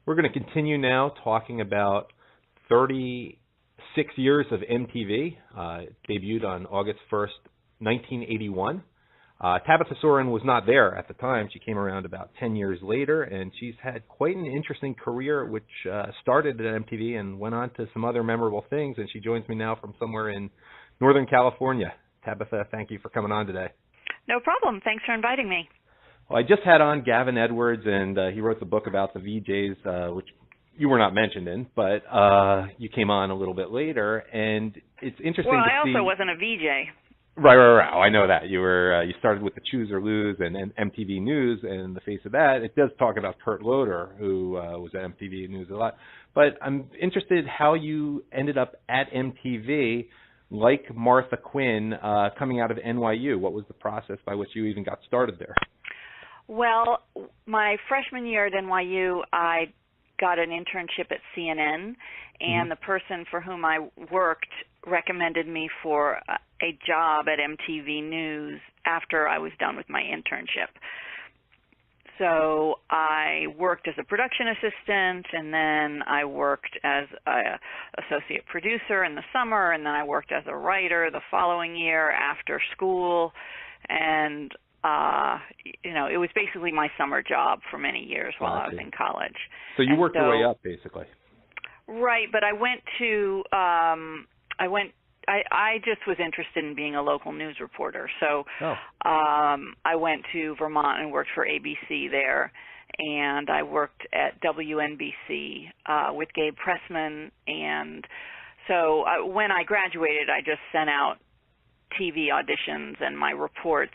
We're going to continue now talking about 36 years of MTV. It debuted on August 1st, 1981. Tabitha Soren was not there at the time. She came around about 10 years later, and she's had quite an interesting career, which started at MTV and went on to some other memorable things, and she joins me now from somewhere in Northern California. Tabitha, thank you for coming on today. No problem. Thanks for inviting me. Well, I just had on Gavin Edwards, and he wrote the book about the VJs, which you were not mentioned in, but you came on a little bit later, and it's interesting to see. Well, I also wasn't a VJ. Right. Oh, I know that. You started with the Choose or Lose and MTV News, and in the face of that, it does talk about Kurt Loder, who was at MTV News a lot. But I'm interested how you ended up at MTV, like Martha Quinn, coming out of NYU. What was the process by which you even got started there? Well, my freshman year at NYU, I got an internship at CNN, and the person for whom I worked recommended me for a job at MTV News after I was done with my internship. So I worked as a production assistant, and then I worked as an associate producer in the summer, and then I worked as a writer the following year after school, and it was basically my summer job for many years while I was in college. So you worked your way up, basically. Right, but I just was interested in being a local news reporter. So I went to Vermont and worked for ABC there, and I worked at WNBC with Gabe Pressman. And so when I graduated, I just sent out TV auditions and my reports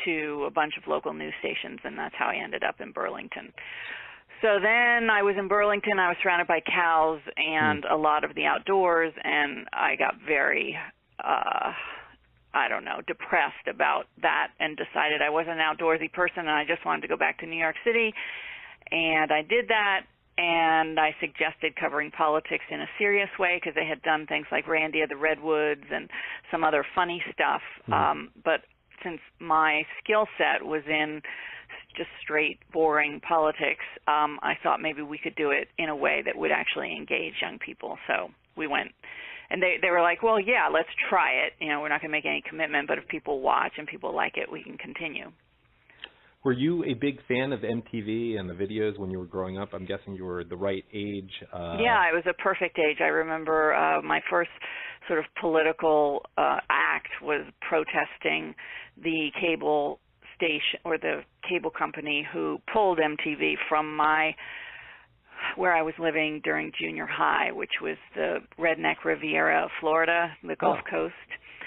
to a bunch of local news stations, and that's how I ended up in Burlington. So then I was in Burlington. I was surrounded by cows and a lot of the outdoors, and I got very, depressed about that and decided I wasn't an outdoorsy person and I just wanted to go back to New York City. And I did that, and I suggested covering politics in a serious way because they had done things like Randy of the Redwoods and some other funny stuff. But since my skill set was in just straight, boring politics, I thought maybe we could do it in a way that would actually engage young people. So we went, and they were like, well, yeah, let's try it. We're not going to make any commitment, but if people watch and people like it, we can continue. Were you a big fan of MTV and the videos when you were growing up? I'm guessing you were the right age. Yeah, it was a perfect age. I remember my first sort of political act was protesting the cable station or the cable company who pulled MTV from where I was living during junior high, which was the Redneck Riviera of Florida, the Gulf Coast.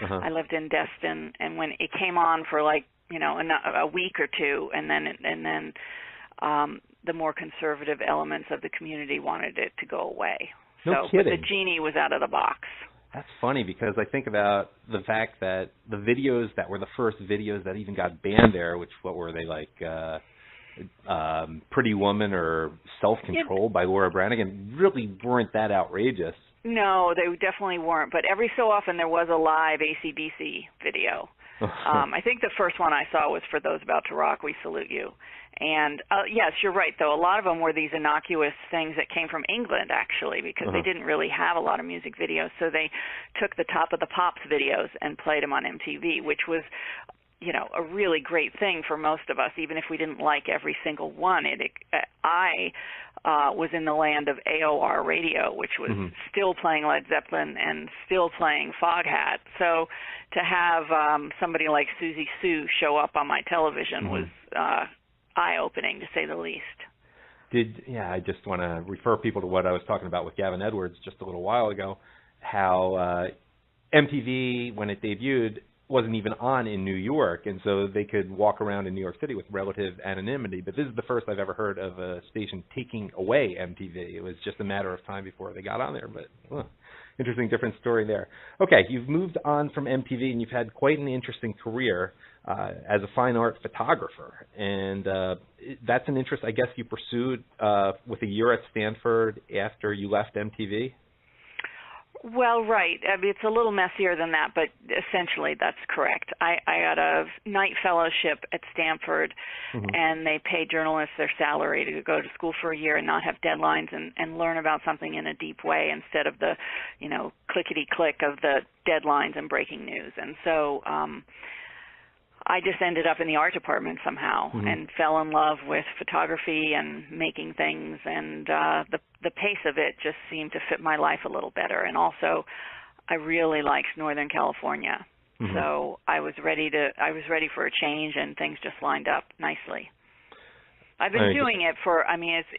I lived in Destin, and when it came on for a week or two, and then the more conservative elements of the community wanted it to go away. No kidding. But the genie was out of the box. That's funny because I think about the fact that the videos that were the first videos that even got banned there, what were they, like Pretty Woman or Self-Control by Laura Branigan, really weren't that outrageous. No, they definitely weren't. But every so often there was a live AC/DC video. I think the first one I saw was For Those About to Rock, We Salute You. And, yes, you're right, though. A lot of them were these innocuous things that came from England, actually, because they didn't really have a lot of music videos. So they took the Top of the Pops videos and played them on MTV, which was, a really great thing for most of us, even if we didn't like every single one. I was in the land of AOR radio, which was still playing Led Zeppelin and still playing Foghat. So to have somebody like Susie Sue show up on my television was eye-opening, to say the least. I just want to refer people to what I was talking about with Gavin Edwards just a little while ago, how MTV, when it debuted, wasn't even on in New York, and so they could walk around in New York City with relative anonymity. But this is the first I've ever heard of a station taking away MTV. It was just a matter of time before they got on there, but interesting, different story there. Okay, you've moved on from MTV, and you've had quite an interesting career as a fine art photographer, and that's an interest I guess you pursued with a year at Stanford after you left MTV? Well, right. I mean, it's a little messier than that, but essentially that's correct. I got a night fellowship at Stanford, Mm-hmm. and they pay journalists their salary to go to school for a year and not have deadlines and learn about something in a deep way instead of the, clickety-click of the deadlines and breaking news. And so I just ended up in the art department somehow Mm-hmm. and fell in love with photography and making things, and the pace of it just seemed to fit my life a little better. And also, I really liked Northern California, Mm-hmm. so I was ready for a change, and things just lined up nicely. I've been doing it for,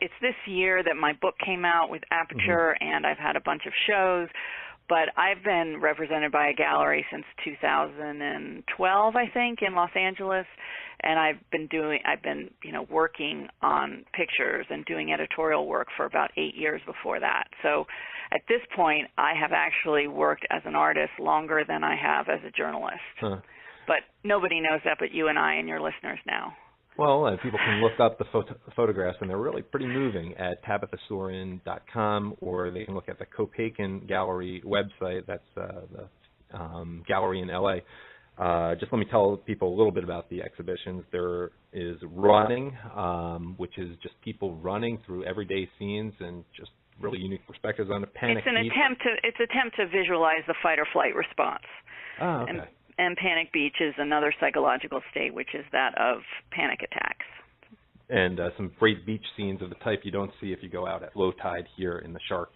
it's this year that my book came out with Aperture, Mm-hmm. and I've had a bunch of shows. But I've been represented by a gallery since 2012, I think, in Los Angeles, and I've been working on pictures and doing editorial work for about 8 years before that. So at this point, I have actually worked as an artist longer than I have as a journalist. Huh. But nobody knows that but you and I and your listeners now. Well, people can look up the photographs, and they're really pretty moving at TabithaSoren.com, or they can look at the Copaken Gallery website. That's the gallery in L.A. Just let me tell people a little bit about the exhibitions. There is running, which is just people running through everyday scenes and just really unique perspectives on the panic. It's an attempt to visualize the fight or flight response. Oh, okay. And panic beach is another psychological state, which is that of panic attacks. And some great beach scenes of the type you don't see if you go out at low tide here in the Shark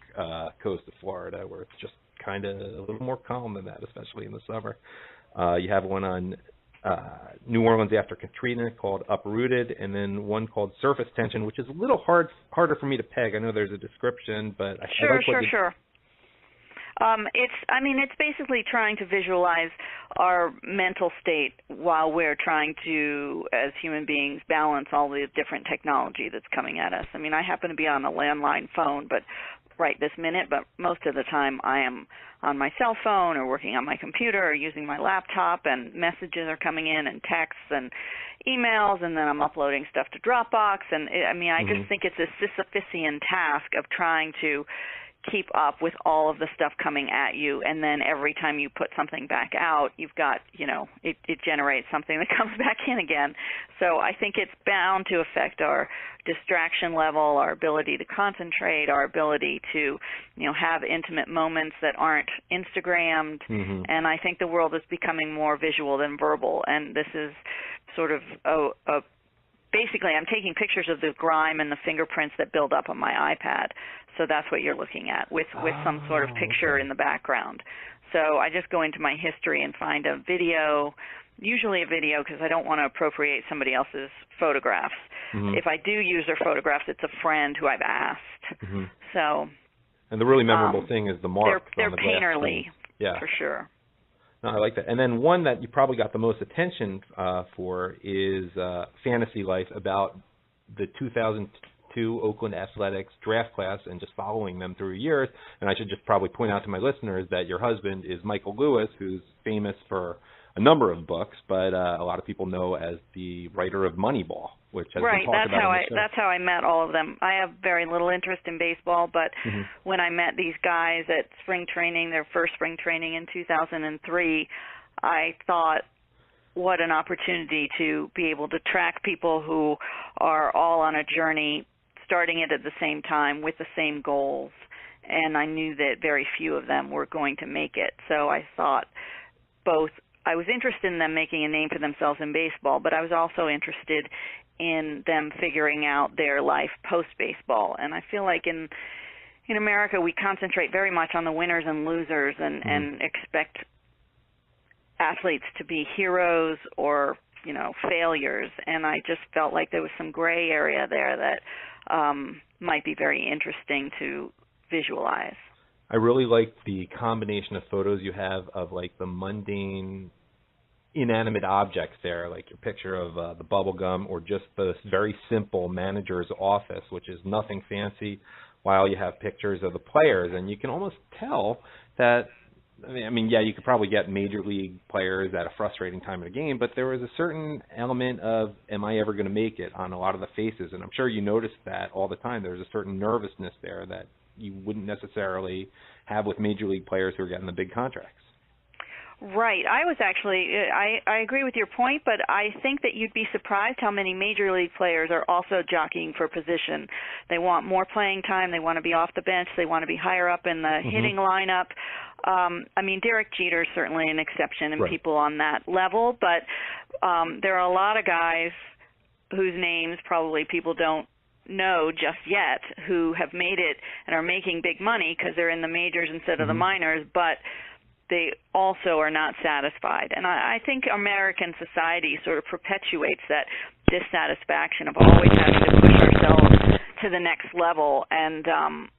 Coast of Florida, where it's just kind of a little more calm than that, especially in the summer. You have one on New Orleans after Katrina called Uprooted, and then one called Surface Tension, which is a little harder for me to peg. I know there's a description, but I like what Sure. It's basically trying to visualize our mental state while we're trying to, as human beings, balance all the different technology that's coming at us. I happen to be on a landline phone, but right this minute, but most of the time I am on my cell phone or working on my computer or using my laptop, and messages are coming in and texts and emails, and then I'm uploading stuff to Dropbox. And I just think it's a Sisyphean task of trying to keep up with all of the stuff coming at you, and then every time you put something back out, you've got, it generates something that comes back in again. So I think it's bound to affect our distraction level, our ability to concentrate, our ability to, have intimate moments that aren't Instagrammed. Mm-hmm. And I think the world is becoming more visual than verbal, and this is sort of basically, I'm taking pictures of the grime and the fingerprints that build up on my iPad. So that's what you're looking at with some sort of picture in the background. So I just go into my history and find a video, usually a video because I don't want to appropriate somebody else's photographs. Mm-hmm. If I do use their photographs, it's a friend who I've asked. Mm-hmm. So. And the really memorable thing is the mark they're on the painterly, yeah, for sure. No, I like that. And then one that you probably got the most attention for is Fantasy Life, about the 2002 Oakland Athletics draft class and just following them through years. And I should just probably point out to my listeners that your husband is Michael Lewis, who's famous for a number of books, but a lot of people know as the writer of Moneyball, which has been talked about on the show. That's how I met all of them. I have very little interest in baseball, but when I met these guys at spring training, their first spring training in 2003, I thought, what an opportunity to be able to track people who are all on a journey, starting it at the same time with the same goals. And I knew that very few of them were going to make it. So I thought I was interested in them making a name for themselves in baseball, but I was also interested in them figuring out their life post-baseball. And I feel like in America we concentrate very much on the winners and losers and expect athletes to be heroes or, failures. And I just felt like there was some gray area there that might be very interesting to visualize. I really like the combination of photos you have of like the mundane, inanimate objects there, like your picture of the bubble gum, or just the very simple manager's office, which is nothing fancy, while you have pictures of the players. And you can almost tell that, you could probably get major league players at a frustrating time of the game, but there was a certain element of, am I ever going to make it, on a lot of the faces. And I'm sure you noticed that all the time. There's a certain nervousness there that you wouldn't necessarily have with major league players who are getting the big contracts. Right. I agree with your point, but I think that you'd be surprised how many major league players are also jockeying for position. They want more playing time. They want to be off the bench. They want to be higher up in the hitting lineup. I mean, Derek Jeter is certainly an exception and people on that level, but there are a lot of guys whose names probably people don't know just yet who have made it and are making big money because they're in the majors instead of the minors, but they also are not satisfied. And I think American society sort of perpetuates that dissatisfaction of always having to push ourselves to the next level and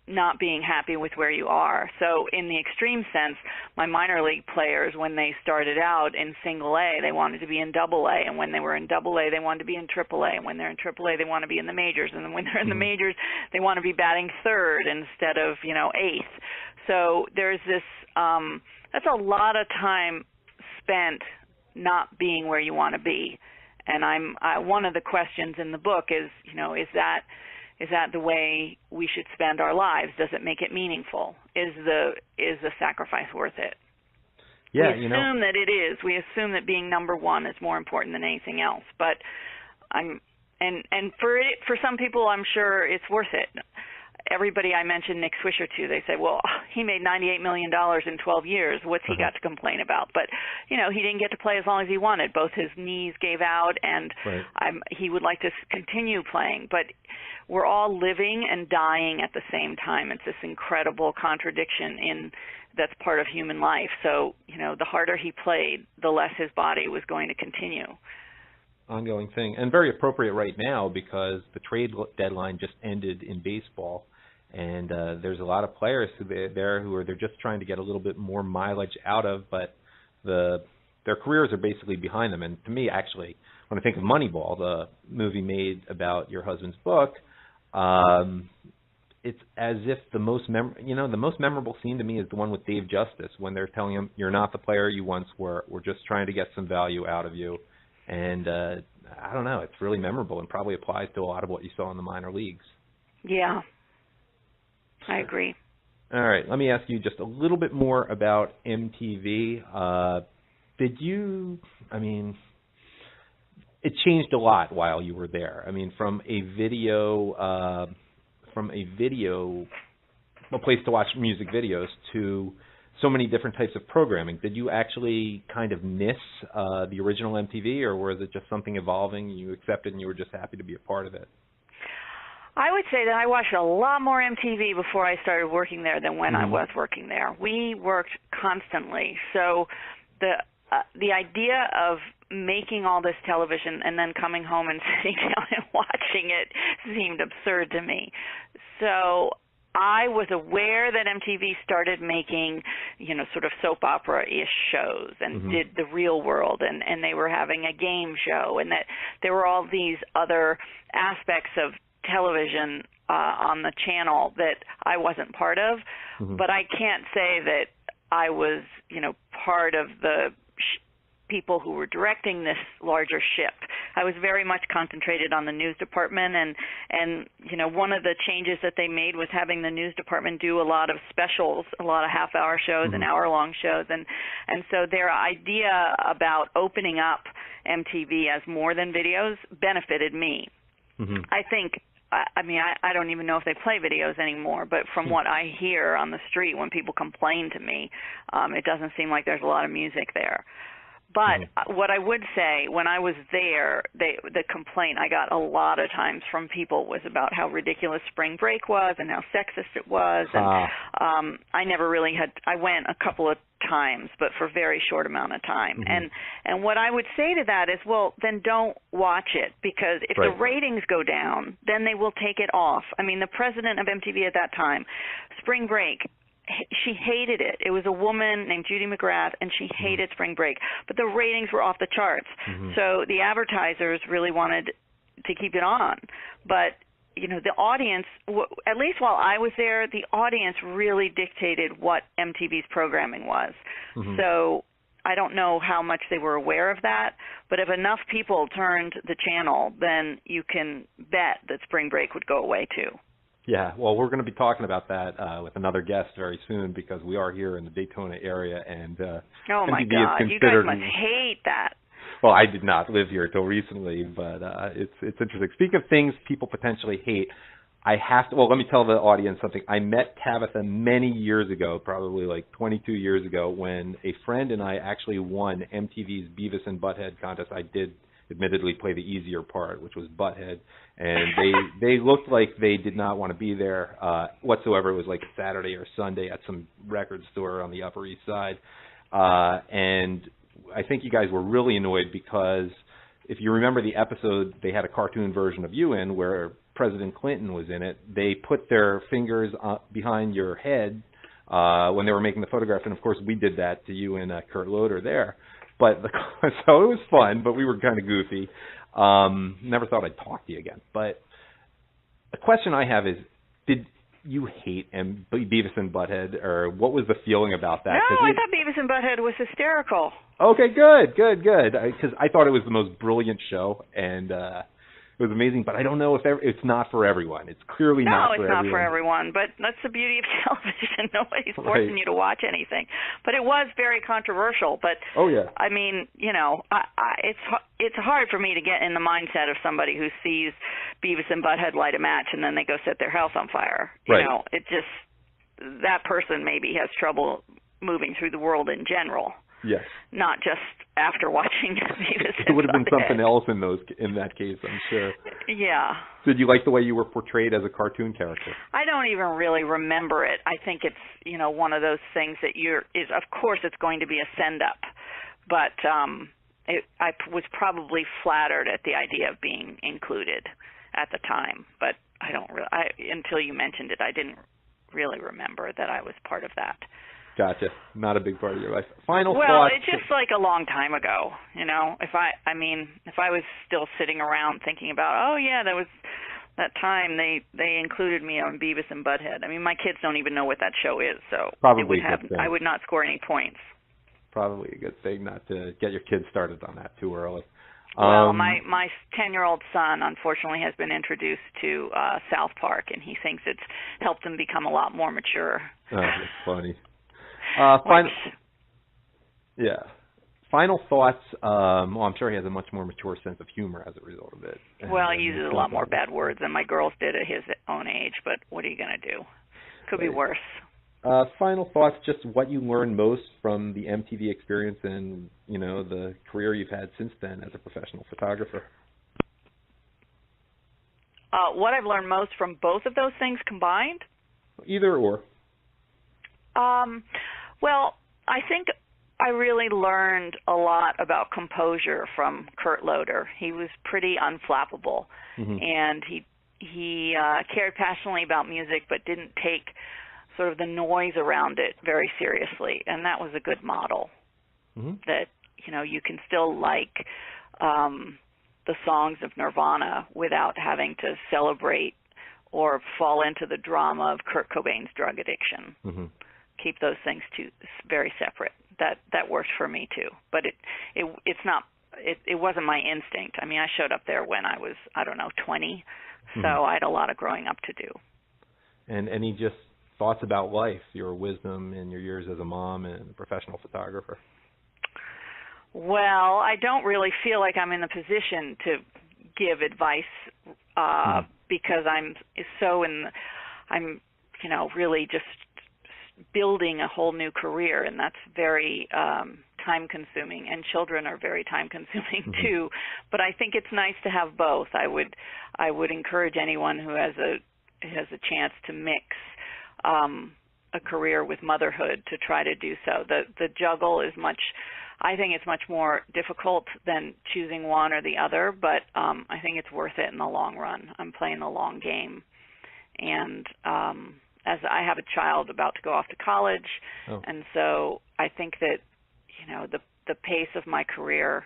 not being happy with where you are. So in the extreme sense, my minor league players, when they started out in single A, they wanted to be in double A. And when they were in double A, they wanted to be in triple A. And when they're in triple A, they want to be in the majors. And then when they're in the majors, they want to be batting third instead of, eighth. So there's this that's a lot of time spent not being where you want to be. And one of the questions in the book is, is that the way we should spend our lives? Does it make it meaningful? Is the sacrifice worth it? Yeah, we assume that it is. We assume that being number one is more important than anything else. But for some people, I'm sure it's worth it. Everybody I mentioned Nick Swisher to, they say, well, he made $98 million in 12 years. What's he got to complain about? But, he didn't get to play as long as he wanted. Both his knees gave out, and he would like to continue playing. But we're all living and dying at the same time. It's this incredible contradiction that's part of human life. So, the harder he played, the less his body was going to continue. Ongoing thing, and very appropriate right now because the trade deadline just ended in baseball, and there's a lot of players they're just trying to get a little bit more mileage out of, but their careers are basically behind them. And to me, actually, when I think of Moneyball, the movie made about your husband's book, it's as if the most memorable scene to me is the one with Dave Justice when they're telling him, "You're not the player you once were. We're just trying to get some value out of you." And I don't know, it's really memorable and probably applies to a lot of what you saw in the minor leagues. Yeah, I agree. All right, let me ask you just a little bit more about MTV. It changed a lot while you were there. I mean, from a place to watch music videos to so many different types of programming. Did you actually kind of miss the original MTV, or was it just something evolving, you accepted and you were just happy to be a part of it? I would say that I watched a lot more MTV before I started working there than when I was working there. We worked constantly. So the idea of making all this television and then coming home and sitting down and watching it seemed absurd to me. So I was aware that MTV started making, sort of soap opera-ish shows and did The Real World, and they were having a game show, and that there were all these other aspects of television on the channel that I wasn't part of. But I can't say that I was, part of the people who were directing this larger ship. I was very much concentrated on the news department, and one of the changes that they made was having the news department do a lot of specials, a lot of half-hour shows and hour-long shows, and so their idea about opening up MTV as more than videos benefited me. I think, I don't even know if they play videos anymore, but from what I hear on the street when people complain to me, it doesn't seem like there's a lot of music there. But what I would say, when I was there, the complaint I got a lot of times from people was about how ridiculous spring break was and how sexist it was. And I never really I went a couple of times, but for a very short amount of time. And what I would say to that is, well, then don't watch it, because if the ratings go down, then they will take it off. I mean, the president of MTV at that time, spring break, she hated it. It was a woman named Judy McGrath, and she hated spring break. But the ratings were off the charts. So the advertisers really wanted to keep it on. But, the audience, at least while I was there, the audience really dictated what MTV's programming was. So I don't know how much they were aware of that, but if enough people turned the channel, then you can bet that spring break would go away too. Yeah, well, we're going to be talking about that with another guest very soon because we are here in the Daytona area, and oh my MTV God, is you guys considered. must hate that. Well, I did not live here until recently, but it's interesting. Speaking of things people potentially hate, I have to. Well, let me tell the audience something. I met Tabitha many years ago, probably like 22 years ago, when a friend and I actually won MTV's Beavis and Butthead contest. I did admittedly play the easier part, which was Butthead, and they looked like they did not want to be there whatsoever. It was like a Saturday or Sunday at some record store on the Upper East Side, and I think you guys were really annoyed because if you remember the episode, they had a cartoon version of you in where President Clinton was in it. They put their fingers behind your head when they were making the photograph, and of course we did that to you and Kurt Loder there. But so it was fun, but we were kind of goofy. Never thought I'd talk to you again. But the question I have is, did you hate Beavis and Butthead, or what was the feeling about that? No, I thought Beavis and Butthead was hysterical. Okay, good. Because I thought it was the most brilliant show, and it was amazing. But I don't know if it's not for everyone. It's clearly not for everyone. No, it's not for everyone. But that's the beauty of television. Nobody's forcing you to watch anything. But it was very controversial. But oh yeah, I mean, you know, it's hard for me to get in the mindset of somebody who sees Beavis and Butthead light a match and then they go set their house on fire. You know, it just, that person maybe has trouble moving through the world in general. Yes. Not just after watching Beavis and It would have been Butthead. something else in that case, I'm sure. Yeah. Did you like the way you were portrayed as a cartoon character? I don't even really remember it. I think it's, you know, one of those things that of course it's going to be a send up, but I was probably flattered at the idea of being included at the time, but until you mentioned it, I didn't really remember that I was part of that. Gotcha. Not a big part of your life. Final thoughts? Well, it's just like a long time ago, you know. If I was still sitting around thinking about, oh yeah, that was that time they included me on Beavis and Butthead. I mean, my kids don't even know what that show is, so probably I would not score any points. Probably a good thing not to get your kids started on that too early. Well, my 10-year-old son, unfortunately, has been introduced to South Park, and he thinks it's helped him become a lot more mature. Oh, that's funny. Final thoughts. I'm sure he has a much more mature sense of humor as a result of it. Well, he uses a lot more bad words than my girls did at his own age, but what are you going to do? Could be worse. Final thoughts, just what you learned most from the MTV experience and, you know, the career you've had since then as a professional photographer. What I've learned most from both of those things combined? Either or. Well, I think I really learned a lot about composure from Kurt Loder. He was pretty unflappable, and he cared passionately about music, but didn't take sort of the noise around it very seriously, and that was a good model. That, you know, you can still like the songs of Nirvana without having to celebrate or fall into the drama of Kurt Cobain's drug addiction. Keep those things very separate. That worked for me too. But it wasn't my instinct. I mean, I showed up there when I was, 20, so I had a lot of growing up to do. And any just thoughts about life, your wisdom in your years as a mom and a professional photographer? Well, I don't really feel like I'm in the position to give advice because I'm really just building a whole new career, and that's very time-consuming, and children are very time-consuming too. But I think it's nice to have both. I would encourage anyone who has a chance to mix a career with motherhood to try to do so. The juggle is I think it's much more difficult than choosing one or the other, but I think it's worth it in the long run. I'm playing the long game, and as I have a child about to go off to college, and so I think that, you know, the pace of my career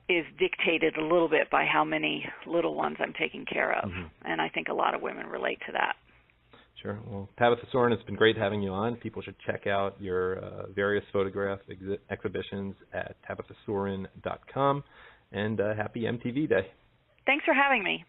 is dictated a little bit by how many little ones I'm taking care of, and I think a lot of women relate to that. Sure. Well, Tabitha Soren, it's been great having you on. People should check out your various photograph exhibitions at tabithasoren.com, and happy MTV Day. Thanks for having me.